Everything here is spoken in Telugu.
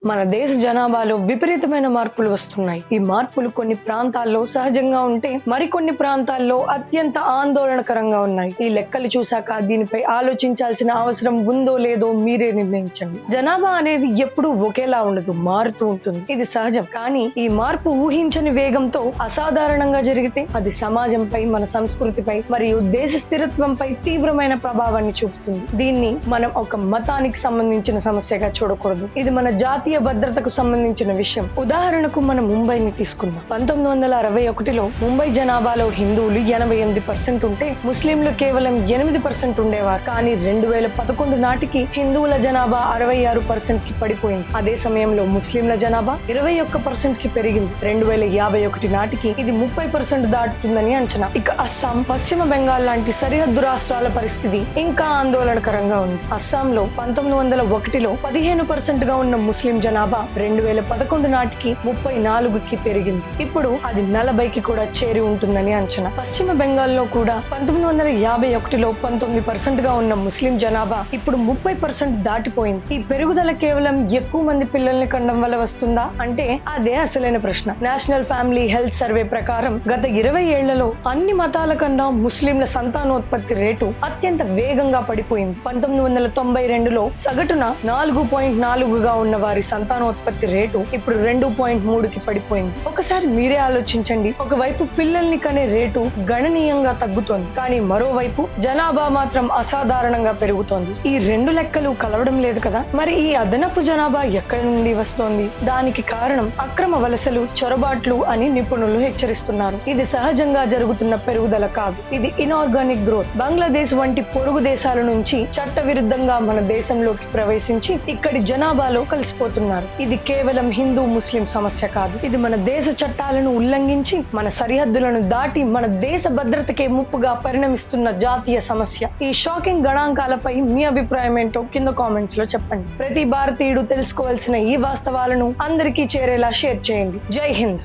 మన దేశ జనాభాలో విపరీతమైన మార్పులు వస్తున్నాయి. ఈ మార్పులు కొన్ని ప్రాంతాల్లో సహజంగా ఉంటే మరికొన్ని ప్రాంతాల్లో అత్యంత ఆందోళనకరంగా ఉన్నాయి. ఈ లెక్కలు చూశాక దీనిపై ఆలోచించాల్సిన అవసరం ఉందో లేదో మీరే నిర్ణయించండి. జనాభా అనేది ఎప్పుడూ ఒకేలా ఉండదు, మారుతూ ఉంటుంది. ఇది సహజం. కానీ ఈ మార్పు ఊహించని వేగంతో అసాధారణంగా జరిగితే అది సమాజంపై, మన సంస్కృతిపై మరియు దేశ స్థిరత్వంపై తీవ్రమైన ప్రభావాన్ని చూపుతుంది. దీన్ని మనం ఒక మతానికి సంబంధించిన సమస్యగా చూడకూడదు. ఇది మన జాతీయ భద్రతకు సంబంధించిన విషయం. ఉదాహరణకు మనం ముంబైని తీసుకుందాం. 1961లో ముంబై జనాభాలో హిందువులు 88% ఉంటే ముస్లింలు కేవలం 8% ఉండేవారు. కానీ 2011 నాటికి హిందువుల జనాభా 66% కి పడిపోయింది. అదే సమయంలో ముస్లింల జనాభా 21% కి పెరిగింది. 2051 నాటికి ఇది 30% దాటుతుందని అంచనా. ఇక అస్సాం, పశ్చిమ బెంగాల్ లాంటి సరిహద్దు రాష్ట్రాల పరిస్థితి ఇంకా ఆందోళనకరంగా ఉంది. అస్సాంలో 1901లో 15% గా ఉన్న ముస్లిం జనాభా 2011 నాటికి 34కి పెరిగింది. ఇప్పుడు అది 40కి కూడా చేరి ఉంటుందని అంచనా. పశ్చిమ బెంగాల్లో కూడా 1951లో 19% గా ఉన్న ముస్లిం జనాభా ఇప్పుడు 30% దాటిపోయింది. ఈ పెరుగుదల కేవలం ఎక్కువ మంది పిల్లల్ని కనడం వల్ల వస్తుందా అంటే అదే అసలైన ప్రశ్న. నేషనల్ ఫ్యామిలీ హెల్త్ సర్వే ప్రకారం గత 20 ఏళ్లలో అన్ని మతాల కన్నా ముస్లింల సంతానోత్పత్తి రేటు అత్యంత వేగంగా పడిపోయింది. 1992లో సగటున 4.4గా ఉన్న వారి సంతానోత్పత్తి రేటు ఇప్పుడు 2.3కి పడిపోయింది. ఒకసారి మీరే ఆలోచించండి. ఒకవైపు పిల్లల్ని కనే రేటు గణనీయంగా తగ్గుతోంది, కానీ మరోవైపు జనాభా మాత్రం అసాధారణంగా పెరుగుతోంది. ఈ రెండు లెక్కలు కలవడం లేదు కదా. మరి ఈ అదనపు జనాభా ఎక్కడి నుండి వస్తోంది? దానికి కారణం అక్రమ వలసలు, చొరబాట్లు అని నిపుణులు హెచ్చరిస్తున్నారు. ఇది సహజంగా జరుగుతున్న పెరుగుదల కాదు, ఇది ఇనార్గానిక్ గ్రోత్. బంగ్లాదేశ్ వంటి పొరుగు దేశాల నుంచి చట్ట విరుద్ధంగా మన దేశంలోకి ప్రవేశించి ఇక్కడి జనాభాలో కలిసిపోతున్నారు. ఇది కేవలం హిందూ ముస్లిం సమస్య కాదు. ఇది మన దేశ చట్టాలను ఉల్లంఘించి మన సరిహద్దులను దాటి మన దేశ భద్రతకే ముప్పుగా పరిణమిస్తున్న జాతీయ సమస్య. ఈ షాకింగ్ గణాంకాలపై మీ అభిప్రాయం ఏంటో కింద కామెంట్స్ లో చెప్పండి. ప్రతి భారతీయుడు తెలుసుకోవాల్సిన ఈ వాస్తవాలను అందరికీ చేరేలా షేర్ చేయండి. జై హింద్.